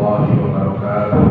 warahmatullahi wabarakatuh.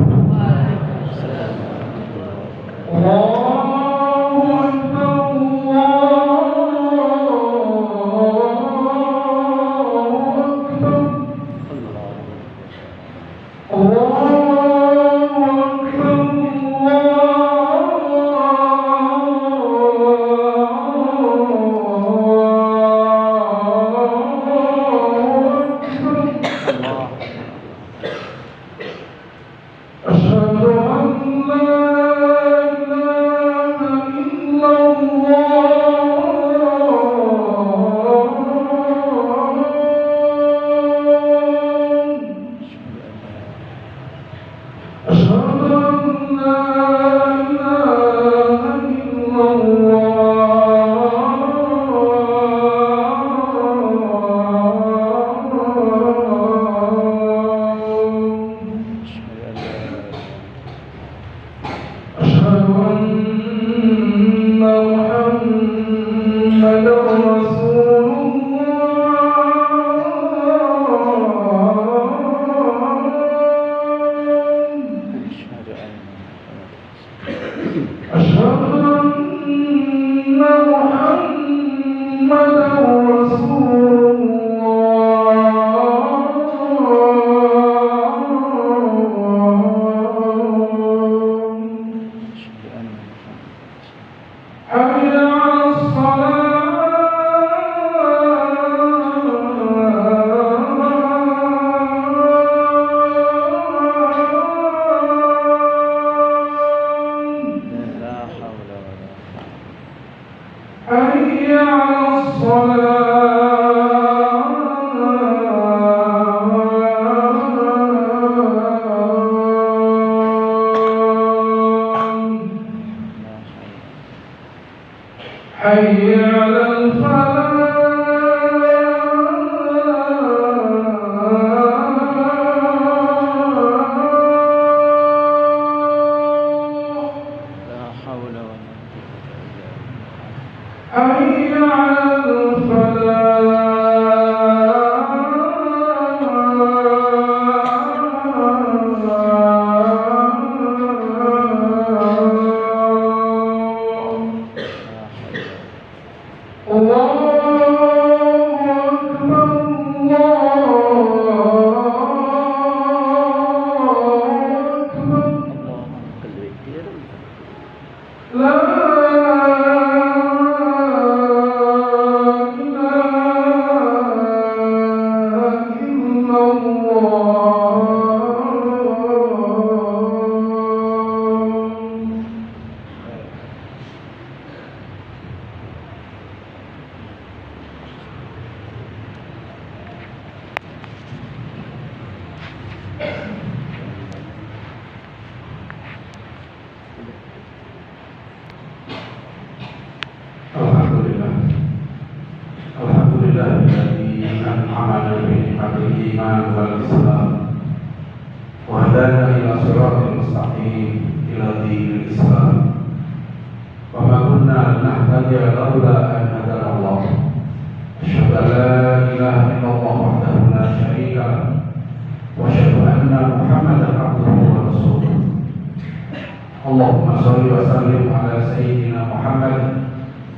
Allahumma sholli wa sallim ala sayyidina Muhammad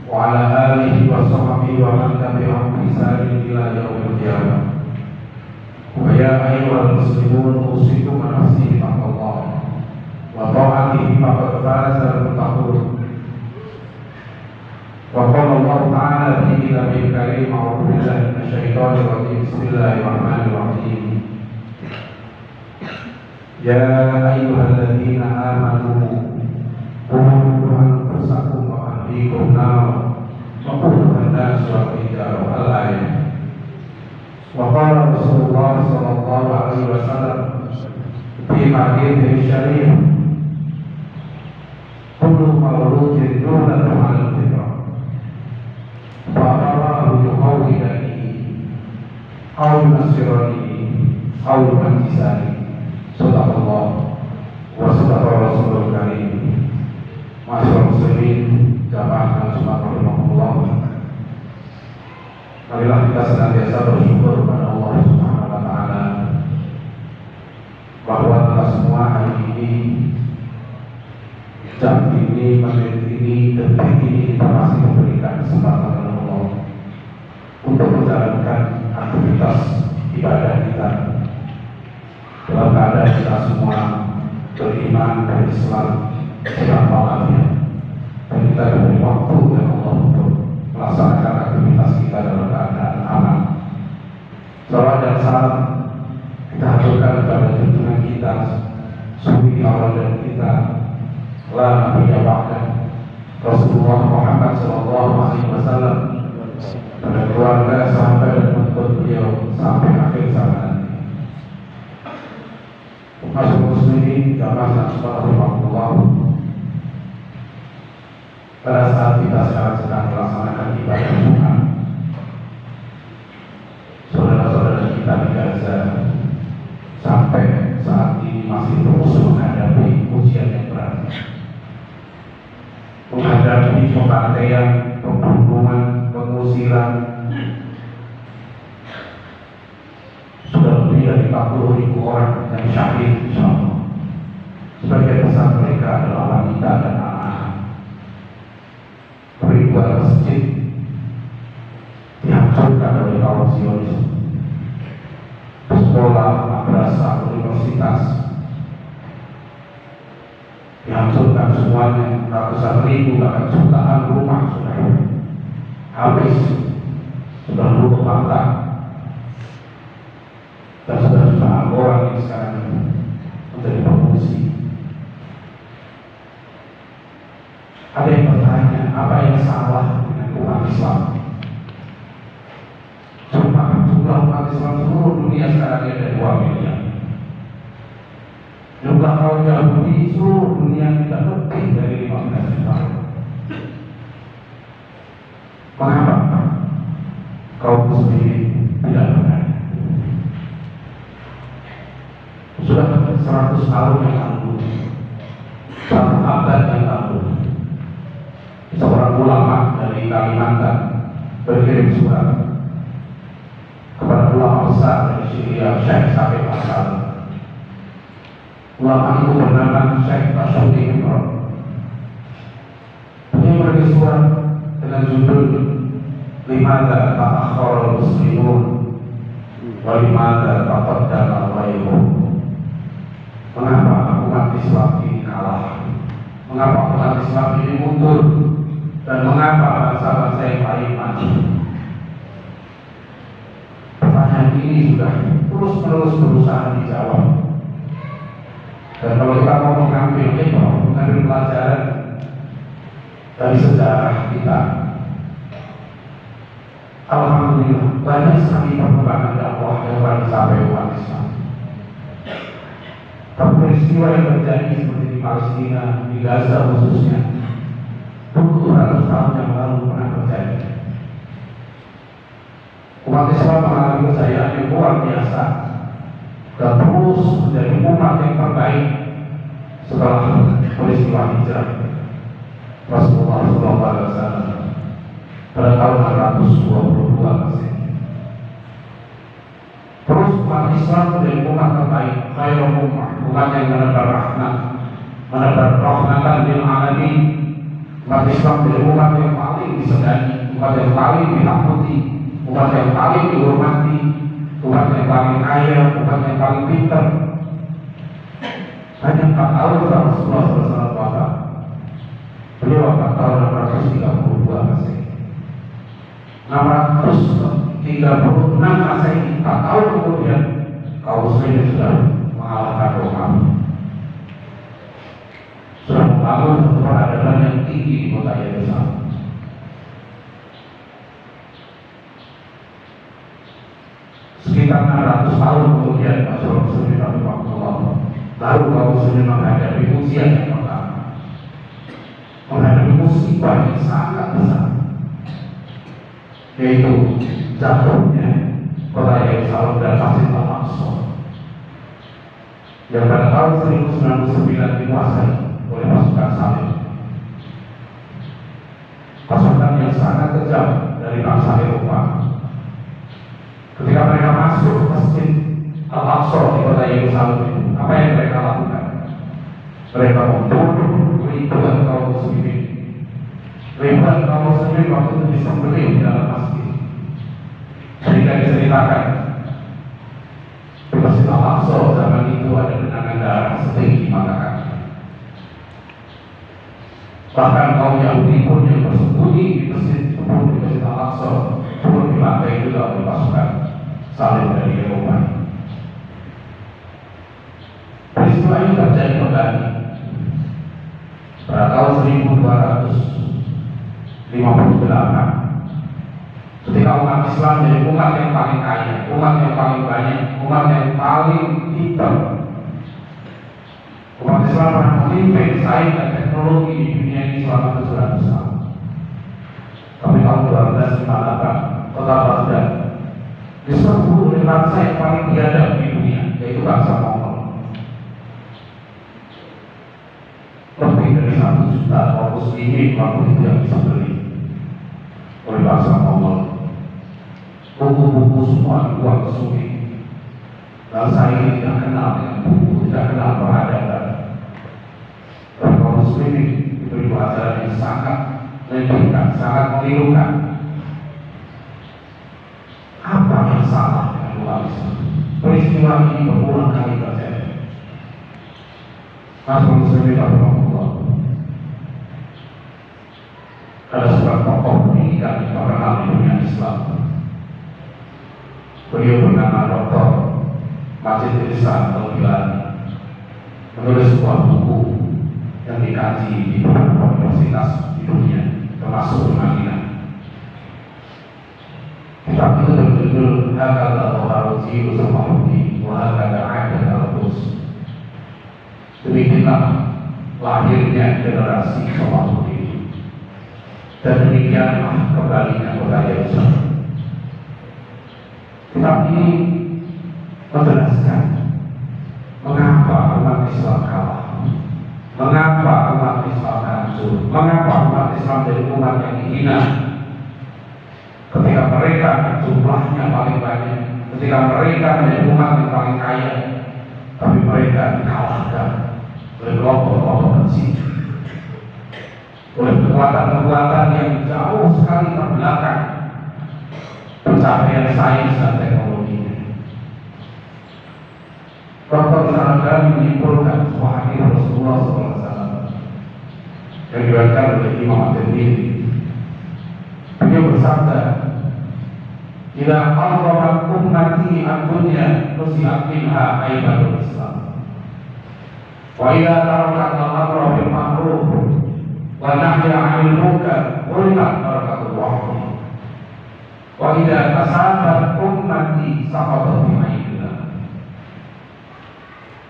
wa ala alihi wa sahbihi wa man tabi'ahum bi ihsan ila yaumil qiyamah. Wa ya ayyuhal muslimun usikum wa nafsi bi taqwallah wa ta'atihi faqad faza al-muttaqun. Wa qala Allah ta'ala fi kitabil karim a'udzu billahi minasy syaithanir rajim. Bismillahirrahmanirrahim. Ya ayyuhalladzina amanu qu anfusakum wa ahlikum nar wa quduha an-nas wal hijarah al-ayat. Wa qala Rasulullah sallallahu alaihi wasallam fi hadits syarif kullu mawludin yuladu 'ala al-fitrah fa Allahu yuhawwidanihi aw yunasiranihi aw yunjisani. Sadaqallah wa sadaqa Rasulul Karim. Ma'asyiral muslimin, jamaah dan jemaah rahimahullah. Marilah kita senantiasa bersyukur kepada Allah Subhanahu wa taala bahwa kita semua hari ini, jam ini, menit ini, detik ini kita masih memberikan kesempatan oleh Allah untuk menjalankan aktivitas ibadah kita dalam keadaan kita semua beriman, berislam, sehat walafiat, dan kita diberi waktu oleh Allah untuk melaksanakan aktivitas kita dalam keadaan aman. Salawat dan salam kita haturkan kepada junjungan kita, suri Allah dan kita, la nabiyya ba'da, Rasulullah Muhammad SAW, pada keluarga, sahabat dan pengikut beliau sampai akhir zaman nanti. Masuk muslimin, jamaah dan subhanallah. Pada saat kita sekarang sedang melaksanakan ibadah Jumat, saudara-saudara kita di Gaza sampai saat ini masih terus menghadapi ujian yang berat, menghadapi pembantaian, pembunuhan, pengusiran. Sudah lebih dari 40.000 orang yang syahid, insyaallah. Sebagian besar mereka adalah wanita dan anak-anak. Ribuan masjid dihancurkan oleh kaum Zionis, sekolah, madrasah, universitas dihancurkan semuanya. Ratusan ribu bahkan jutaan rumah sudah habis, sudah lupa mata, dan sudah jutaan orang yang sekarang menjadi pengungsi. Ada yang bertanya, apa yang salah dengan umat Islam? Jumlah umat Islam seluruh dunia sekarang ini ada 2 miliar. Jumlah kaum Yahudi seluruh dunia tidak lebih dari 15 juta. Mengapa kaum muslimin tidak berdaya? Sudah 100 tahun yang lalu, 1 abad yang lalu, seorang ulama dari Kalimantan berkirim surat kepada ulama besar dari Syria, Syekh Sabi Asal. Ulama itu bernama Syekh Rashidi Imran. Dia menulis surat dengan judul Limadha ta'akhkhara al-muslimun wa limadha taqaddama ghairuhum. Mengapa umat Islam ini kalah? Mengapa umat Islam ini mundur? Dan mengapa bangsa-bangsa yang lain maju? Pertanyaan ini sudah terus-menerus berusaha dijawab. Dan kalau kita mau mengambil pelajaran dari sejarah kita, alhamdulillah banyak sekali perkembangan dakwah yang telah dicapai umat Islam. Tapi peristiwa yang terjadi seperti di Palestina, di Gaza khususnya, 200 tahun yang lalu pernah terjadi. Umat Islam mengalami kejayaan yang luar biasa dan terus menjadi umat yang terbaik setelah peristiwa hijrah Rasulullah SAW pada tahun 622 Masehi. Terus umat Islam menjadi umat terbaik, khairul ummah, umat yang menebar rahmat, menebar rahmatan lil alamin. Umat Islam menjadi umat yang paling disegani, umat yang paling ditakuti, umat yang paling dihormati, umat yang paling kaya, umat yang paling pintar. Hanya 4 tahun setelah Rasulullah SAW wafat, beliau wafat tahun 632 Masehi. 636 Masehi, 4 tahun kemudian kaum muslimin sudah mengalahkan Romawi, sudah membangun satu peradaban yang tinggi di kota Yerusalem. Sekitar 600 tahun kemudian Rasulullah SAW baru kaum muslimin menghadapi ujian yang pertama, menghadapi musibah yang sangat besar, yaitu jatuhnya kota Yerusalem dan Masjid Al-Aqsa yang pada tahun 1099 dikuasai oleh pasukan Salib, pasukan yang sangat kejam dari bangsa Eropa. Ketika mereka masuk Masjid Al-Aqsa di kota Yerusalem itu, apa yang mereka lakukan? Mereka membunuh ribuan kaum muslimin. Ribuan kaum muslimin waktu itu disembelih di dalam masjid. Sehingga diceritakan di Masjid Al-Aqsa zaman itu ada genangan darah setinggi mata kaki. Bahkan kaum Yahudi pun yang bersembunyi di masjid Al-Aqsa pun dibantai juga oleh pasukan salib dari Eropa. Peristiwa ini terjadi kembali pada tahun 1258 ketika umat Islam jadi umat yang paling kaya, umat yang paling banyak, umat yang paling hitam. Umat Islam pernah memimpin sains dan teknologi di dunia ini selama 700 tahun. Tapi tahun 1258 kota Baghdad diserbu oleh bangsa yang paling biadab di dunia, yaitu bangsa Mongol. Lebih dari 1 juta kaum muslimin waktu itu yang disembelih oleh bangsa Mongol. Buku-buku semua dibuang ke sungai. Bangsa ini tidak kenal dengan buku, tidak kenal peradaban. Dan kaum muslimin diberi pelajaran yang sangat menyedihkan, sangat memilukan. Apa yang salah dengan umat Islam? Peristiwa ini berulang kali terjadi. Mas muslimin rahimahullah, ada seorang tokoh pendidikan yang terkenal di dunia Islam. Beliau bernama Dr. Majid Ihsan Al-Gilani, menulis sebuah buku yang dikaji di beberapa universitas di dunia, termasuk di Madinah. Kitab itu berjudul Hakadha Al-Haruji Usamahudi wa Hakadha Adat Al-Rus. Demikianlah lahirnya generasi Samahudi, dan demikianlah kembalinya kota Yerusalem. Kitab ini menjelaskan mengapa umat Islam kalah, mengapa umat Islam hancur, mengapa umat Islam jadi umat yang hina. Ketika mereka jumlahnya paling banyak, ketika mereka menjadi umat yang paling kaya, tapi mereka dikalahkan oleh kelompok-kelompok kecil, oleh kekuatan-kekuatan yang jauh sekali terbelakang pencapaian sains dan teknologi. Dr. Al-Gilani menyimpulkan sebuah hadis Rasulullah SAW yang diriwayatkan oleh Imam At-Tirmidzi. Beliau bersabda, "Jika Allah ummati ad-dunya nusiat minha aibatul Islam. Wa idza tarakat al-amra bil ma'ruf wa nahya 'anil munkar urimat barakatul wahyi. Wa idza tasabat ummati saqata fi aidillah."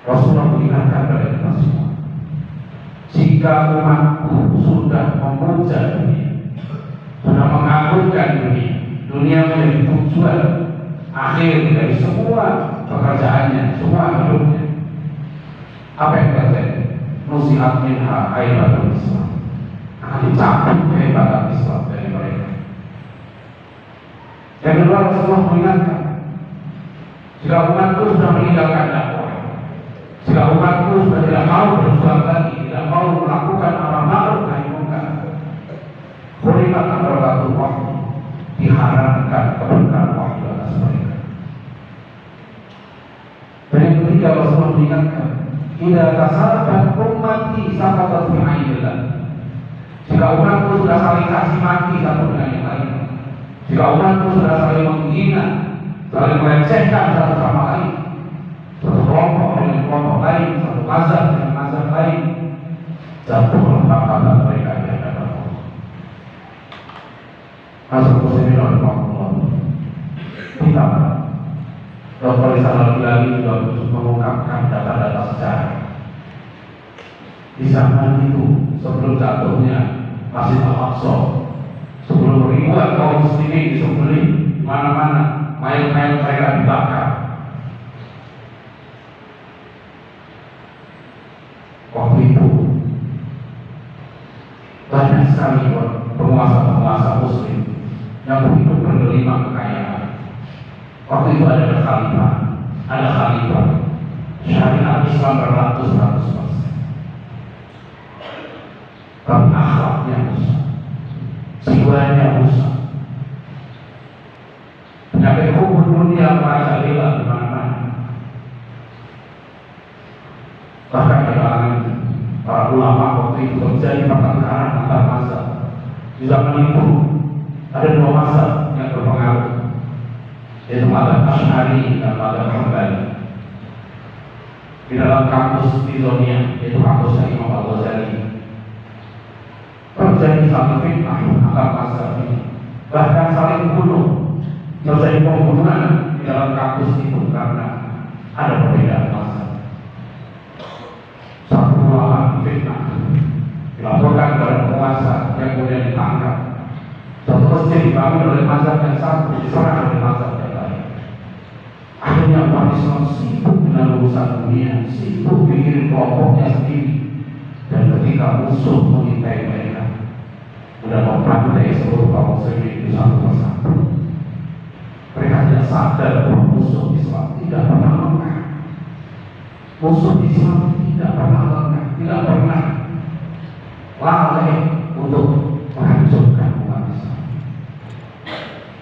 Rasulullah mengingatkan kepada kita semua, jika umatku sudah memuja dunia, sudah mengagungkan dunia, dunia menjadi tujuan akhir dari semua pekerjaannya, semua hidupnya, apa yang terjadi? Nusihat minha aibatul Islam, akan dicabut kehebatan Islam dari mereka. Yang kedua, Rasulullah mengingatkan, jika umatku sudah meninggalkan dakwah, jika umatku sudah tidak mau berjuang lagi, tidak mau melakukan amar ma'ruf nahi munkar, hurimat barakatul wahyi, diharamkan keberkahan wahyu atas mereka. Dan yang ketiga, Rasulullah mengingatkan, idza tasabat ummati saqatat fi aidillah. Jika umatku sudah saling kasih maki satu dengan yang lain, jika umatku sudah saling menghina, saling melecehkan satu sama lain, satu kelompok dengan kelompok lain, satu mazhab dengan mazhab lain, jatuhlah martabat mereka di hadapan Allah. Masuk muslimin rahimahullah. Kita Dr. Ihsan Al-Gilani juga mengungkapkan data-data sejarah. Di zaman itu, sebelum jatuhnya Masjid Al-Aqsa, sebelum ribuan kaum muslimin disembelih di mana-mana, mayat-mayat mereka dibakar. Waktu itu banyak sekali penguasa-penguasa muslim yang begitu bergelimang kekayaan. Waktu itu ada khalifah, ada khalifah. Syariat Islam beratus-ratus%. Tapi akhlaknya rusak, jiwanya rusak. Penyakit hubun dunia merajalela di mana-mana. Bahkan di kalangan para ulama waktu itu terjadi pertengkaran antar mazhab. Di zaman itu ada dua mazhab yang berpengaruh, yaitu mazhab Asy'ari dan mazhab Hambali. Di dalam kampus di Zonia, yaitu kampusnya Imam Al-Ghazali, terjadi satu fitnah antar mazhab ini, bahkan saling bunuh, terjadi pembunuhan di dalam kampus itu karena ada perbedaan mazhab. Satu ulama fitnah dilaporkan kepada penguasa yang kemudian ditangkap. Satu masjid dibangun oleh mazhab yang satu, diserang oleh mazhab yang lain. Akhirnya umat Islam sibuk dengan urusan dunia, sibuk bikin kelompoknya sendiri. Dan ketika musuh mengintai mereka, sudah membantai seluruh kaum muslimin itu satu persatu. Mereka tidak sadar bahwa musuh Islam tidak pernah lengah. Musuh Islam tidak pernah lengah, tidak pernah lalai untuk menghancurkan umat Islam.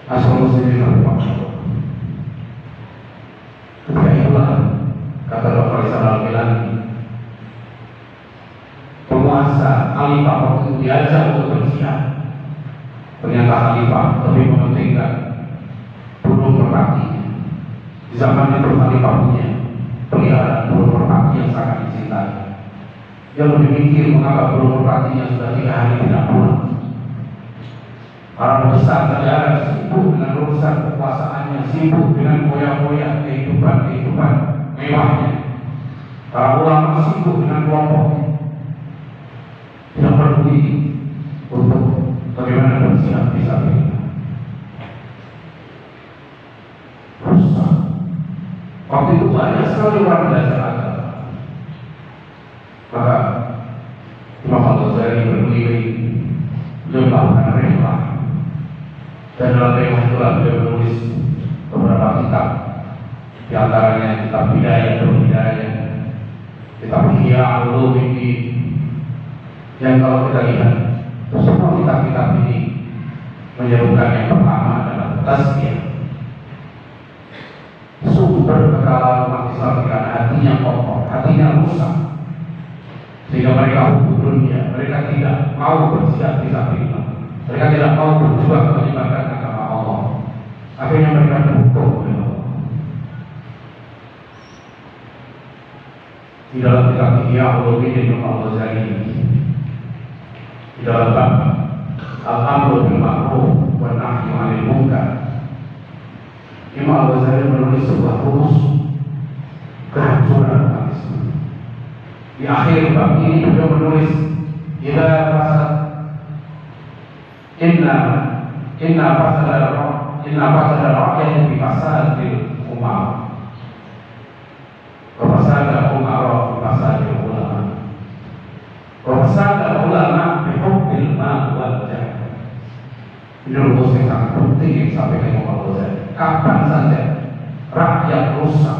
Asal muslimin Allah. Ketika itulah kata Dr. Rizal Al-Milani, penguasa khalifah waktu itu diajak untuk berjihad. Ternyata khalifah lebih mementingkan burung merpati. Di zaman itu khalifah punya peliharaan burung merpati yang sangat dicintai. Dia lebih mikir mengapa burung merpatinya sudah 3 hari tidak pulang. Para besar negara sibuk dengan urusan kekuasaannya, sibuk dengan foya-foya kehidupan mewahnya. Para ulama sibuk dengan kelompoknya, tidak peduli untuk bagaimana bersiap bisa kita. Rusak. Waktu itu banyak sekali orang belajar agama. Maka Imam Al-Ghazali berkeliling, beliau melakukan rehlah. Dan dalam rehlah itulah beliau menulis beberapa kitab, di antaranya kitab Bidayah dan Hidayah, kitab Ihya Ulumuddin. Yang kalau kita lihat, semua kitab-kitab ini menyerukan yang pertama adalah tazkiyah, sumber kekalahan umat Islam karena hatinya kotor, hatinya rusak, sehingga mereka hukum dunia, mereka tidak mau berjihad fisabilillah, mereka tidak mau berjuang menyebarkan agama Allah. Akhirnya mereka dihukum oleh Allah. Di dalam kitab Ihya Ulumuddin Imam Al-Ghazali, di dalam bab Al-Amru bil Ma'ruf wa Nahyi 'anil Munkar, Imam Al-Ghazali menulis sebuah rumus kehancuran umat Islam. Di akhir bab ini beliau menulis, "Idza fasad inna fasada rakyat bi fasadil umar wa fasada umara bi fasadil ulama wa fasada ulama bi hubbil mal wal jah." Ini rumus yang sangat penting yang disampaikan Imam Al-Ghazali. Kapan saja rakyat rusak,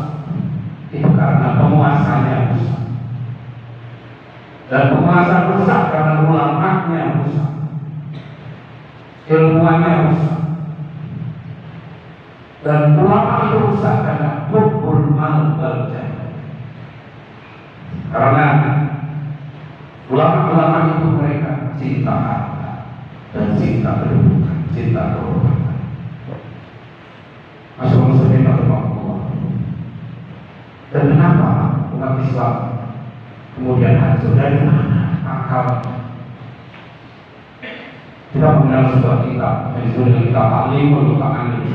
itu karena penguasanya rusak, dan penguasa rusak karena ulamanya rusak, ilmuannya rusak, dan ulama itu rusak karena hubbul mal wal jah. Karena ulama-ulama itu mereka cinta harta dan cinta kedudukan, cinta kehormatan. Masuk muslimin Allah. Dan kenapa umat Islam kemudian hancur? Dari mana akal? Kita mengenal sebuah kitab yang disebut kitab Ta'limul Muta'allim,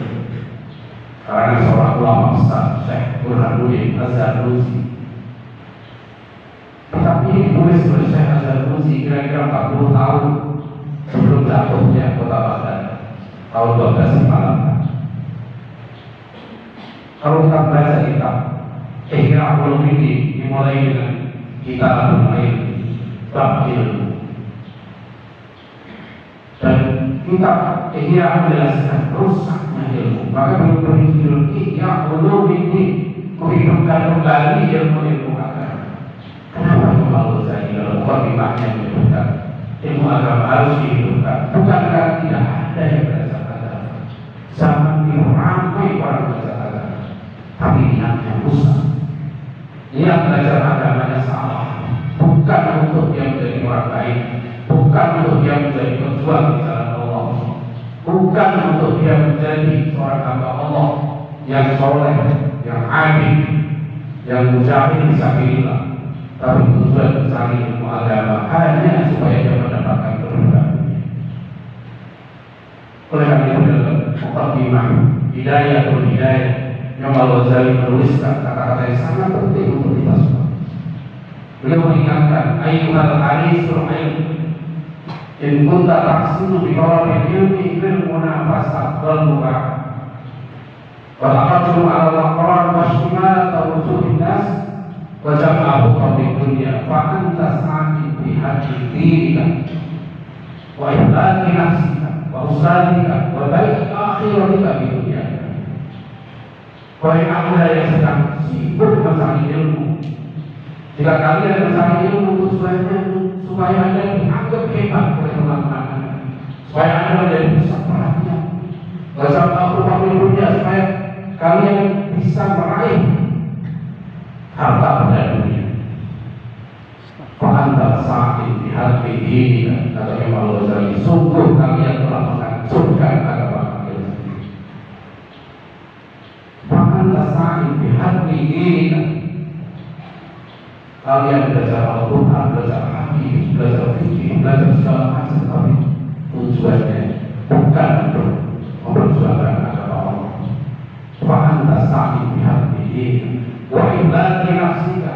karena seorang ulama besar, Syekh Burhanuddin Az-Zarnuji. Kitab ini ditulis oleh Syekh Az-Zarnuji kira-kira 40 tahun sebelum jatuhnya kota Baghdad tahun 1258. Kalau kita baca kitab Ihya Ulumuddin, dimulai dengan kitab Al-Ilm, bab ilmu, dan kitab Ihya menjelaskan rusaknya ilmu. Maka beri judul Ihya Ulumuddin, menghidupkan kembali ilmu agama. Kenapa Imam Al-Ghazali dalam mukadimahnya menyebutkan ilmu agama harus dihidupkan? Bukankah tidak ada yang belajar agama? Zaman ini ramai orang belajar agama, tapi niatnya rusak. Niat belajar agamanya salah, bukan untuk dia menjadi orang baik, bukan untuk dia menjadi pejuang di jalan Allah, bukan untuk dia menjadi seorang hamba Allah yang soleh, yang adil, yang mujahid fisabilillah, tapi tujuan mencari ilmu agama hanya supaya dia mendapatkan kedudukan. Oleh karena itu dalam mukadimah Hidayatul Hidayah, Imam Al-Ghazali menuliskan kata-kata yang sangat penting untuk kita semua. Beliau mengingatkan, ayyuhal harisul ilm, in kunta taqsidu bi talabil ilmi fil munafasah wal mubah wa taqaddum ala al-aqran wa ishtimal tawjuhin nas wa jam'ahu qabli dunya fa anta sa'in bi hadhi dinika wa ihlaki nafsika wa usadika wa baik akhiratika bi dunya. Wahai anda yang sedang sibuk mencari ilmu, jika kalian mencari ilmu supaya anda dianggap hebat oleh teman-teman anda, supaya anda menjadi pusat perhatian, bahasa aku dunia, supaya kalian bisa meraih harta benda dunia. Fa'antal sa'in bihati ini, kata Imam Al-Ghazali, sungguh kalian telah menghancurkan agama kalian sendiri. Fa'antal sa'in bihati ini, kalian belajar Al-Quran, belajar hadis, belajar fikih, belajar segala macam, tapi tujuannya bukan untuk memperjuangkan agama Allah. Fa'anta sa'in bihaqqihi wa ihlaki nafsika,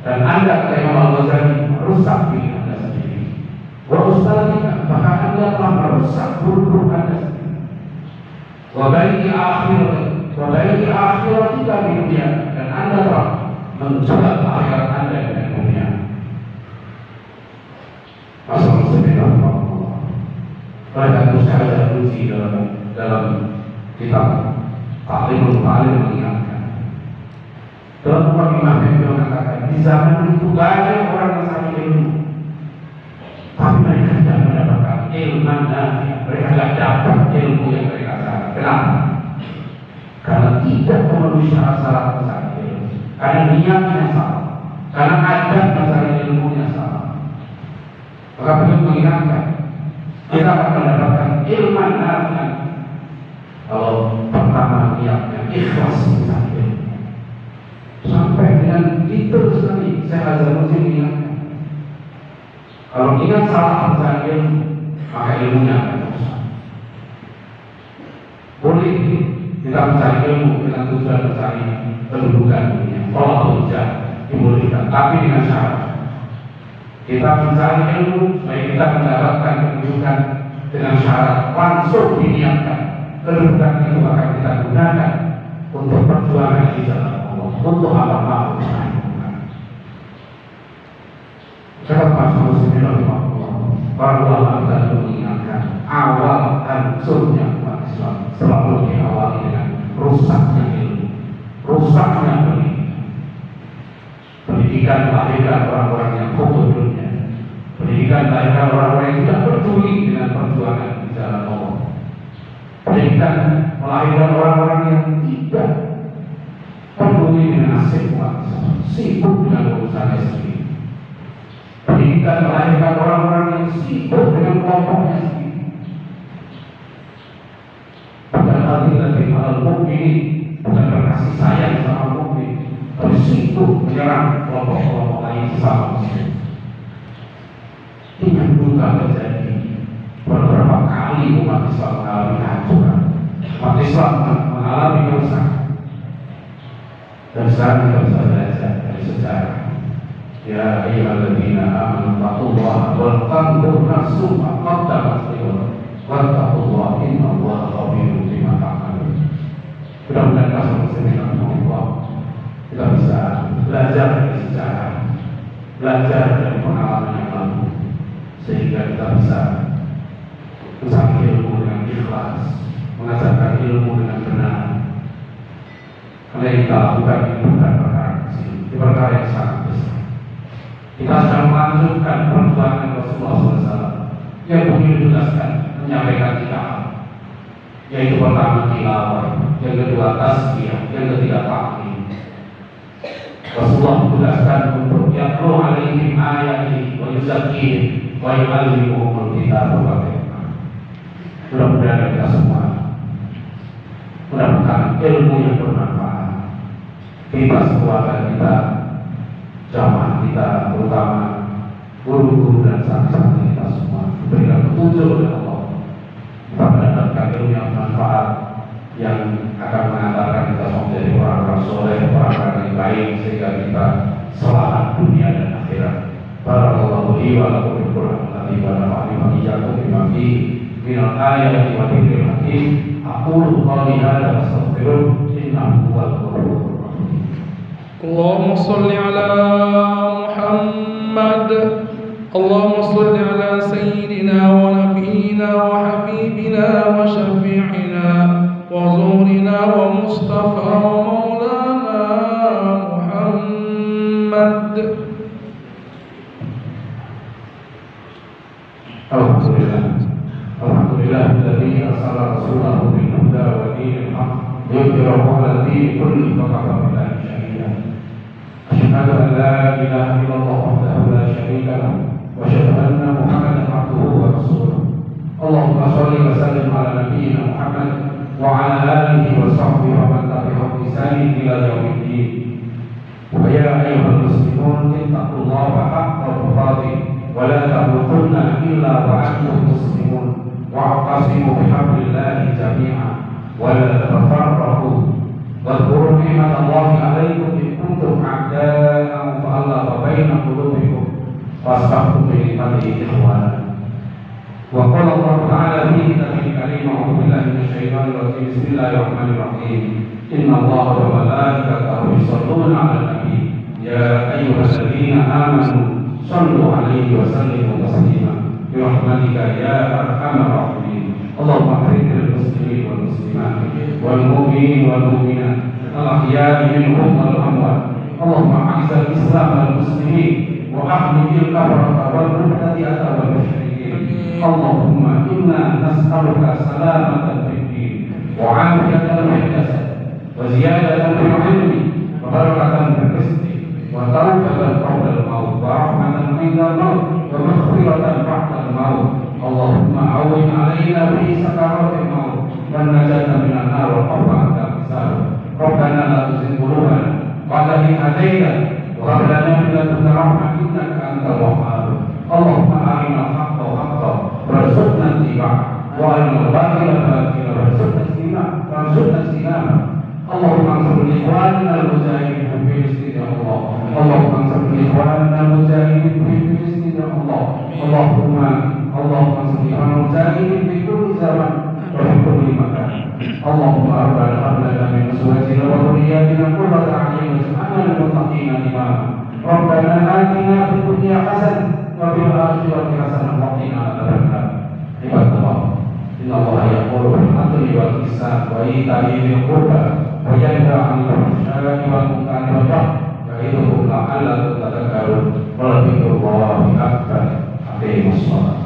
dan anda kata Imam Al-Ghazali merusak diri anda sendiri. Wa ustadika, maka anda telah merusak guru anda sendiri. Wa baiki akhiratika di dunia, dan anda telah menjual akhirat anda dengan dunia. Assalamualaikum. Oleh karena itu saya ada uji dalam kitab Ta'limul Ta'lim mengingatkan, dalam mukadimahnya beliau mengatakan, di zaman itu banyak orang mencari ilmu, tapi mereka tidak mendapatkan ilmu nafi, mereka tidak dapat ilmu yang mereka cari. Kenapa? Karena tidak memenuhi syarat-syarat mencari ilmu, karena niatnya salah, karena adab mencari ilmunya salah. Maka beliau mengingatkan, kita akan mendapatkan ilmu nafi kalau pertama niatnya ikhlas mencari ilmu. Sampai dengan detail sekali saya azan muslim ingatkan, kalau ingat salah mencari ilmu, maka ilmunya akan rusak. Boleh kita mencari ilmu dengan tujuan mencari kedudukan dunia, kalau kerja dibolehkan, tapi dengan syarat kita mencari ilmu supaya kita mendapatkan kedudukan, dengan syarat langsung diniatkan kedudukan itu akan kita gunakan untuk perjuangan di jalan Allah, untuk amal Kata Mas Muslimin rahimahullah, para ulama telah mengingatkan awal hancurnya umat Islam selalu diawali dengan rusaknya ilmu, rusaknya pendidikan melahirkan orang-orang yang kotor dunia, pendidikan melahirkan orang-orang yang tidak peduli dengan perjuangan di jalan Allah, pendidikan melahirkan orang-orang yang tidak peduli dengan nasib umat Islam, sibuk dengan urusannya sendiri. Pendidikan melahirkan orang-orang yang sibuk dengan kelompoknya sendiri. Bukan hati dari al-mu'min, bukan berkasih sayang sama mukmin, tapi sibuk menyerang kelompok-kelompok lain sesama muslim. Ini yang juga terjadi beberapa kali umat Islam mengalami kehancuran, umat Islam mengalami kerusakan. Dan sekarang kita bisa belajar dari sejarah. Ya ayyuhalladzina amanu taqullaha wal tanzur nafsum ma qaddamat lighad wattaqullaha innallaha khabirun bima ta'malun. Mudah-mudahan kita semua Allah kita bisa belajar dari sejarah, belajar dari pengalaman yang lalu, sehingga kita bisa mencari ilmu dengan ikhlas, mengajarkan ilmu dengan benar, Karena yang kita lakukan ini bukan perkara kecil, itu perkara yang sangat besar. Kita sedang melanjutkan perjuangan Rasulullah SAW yang beliau jelaskan menyampaikan 3 hal, yaitu pertama tilawah, yang kedua tasbih, yang ketiga taklim. Rasulullah menjelaskan untuk yatlu alaihim ayati wa yuzakkihim wa yu'allimuhumul kitaba wal hikmah. Mudah-mudahan kita semua mendapatkan ilmu yang bermanfaat. Kita sekeluarga kita, jamaah kita, terutama guru-guru dan santri-santri kita semua diberikan petunjuk oleh Allah. Kita mendapatkan ilmu yang bermanfaat yang akan mengantarkan kita menjadi orang-orang soleh, orang-orang yang baik, sehingga kita selamat dunia dan akhirat. Barakallahu li wa lakum bil Qur'an al-azim wa nafa'ani wa iyyakum bima fihi minal ayati wa dzikril hakim. Aqulu qawli hadza wa astaghfiruh innahu huwal ghafurur rahim. Allahumma shalli ala Muhammad. Allahumma shalli ala sayyidina wa nabiyyina wa habibina wa syafi'ina wa zurina wa mustafa wa maulana Muhammad. Alhamdulillah alladzi arsala rasulahu bil huda wa dinil haqq liyudhhirahu 'ala ad-din kullihi wa kafa billahi shahida. Asyhadu an la ilaha illallah wahdahu la syarika lahu wa asyhadu anna Muhammadan 'abduhu wa rasuluh. Allahumma shalli wa sallim 'ala nabiyyina Muhammad wa 'ala alihi wa sahbihi wa man tabi'ahum bi ihsan ila yaumid din. Wa ya ayyuhal muslimun ittaqullaha haqqa tuqatih wa la tamutunna illa wa antum muslimun. واعتصموا بحبل الله جميعا ولا تفرقوا واذكروا نعمة الله عليكم إن كنتم أعداء فألف بين قلوبكم فأصبحتم بنعمته إخوانا. وقال الله تعالى في كتابه الكريم أعوذ بالله من الشيطان الرجيم بسم الله الرحمن الرحيم إن الله وملائكته يصلون على النبي يا أيها الذين آمنوا صلوا عليه وسلموا تسليما برحمتك يا أرحم الراحمين. اللهم اغفر للمسلمين والمسلمات والمؤمنين والمؤمنات الأحياء منهم والأموات. اللهم أعز الإسلام والمسلمين وأحمد الكفرة والمبتدئة والمشركين. اللهم إنا نسألك سلامة في الدين وعافية في الجسد وزيادة في العلم وبركة في الرزق وتوبة قبل الموت ورحمة عند الموت ومغفرة بعد الموت. اللهم عون علينا في سكرات الموت والنجاة من النار والخوف عند الحساب. ربنا لا تزغ قلوبنا بعد إذ هديتنا وهب لنا من لدنك رحمة إنك أنت الوهاب. اللهم أرنا الحق حقا وارزقنا اتباعه وأرنا الباطل باطلا وارزقنا اجتنابه. اللهم انصر إخواننا المجاهدين في فلسطين يا الله. اللهم انصر إخواننا المجاهدين في فلسطين يا الله. اللهم انصر إخواننا المجاهدين في كل زمان وفي كل مكان. اللهم ربنا هب لنا من أزواجنا وذرياتنا قرة أعين واجعلنا للمتقين إماما. ربنا آتنا في الدنيا حسنة وفي الآخرة حسنة وقنا عذاب النار. عباد الله إن الله يأمر بالعدل والإحسان وإيتاء ذي القربى وينهى عن الفحشاء والمنكر والبغي يعظكم لعلكم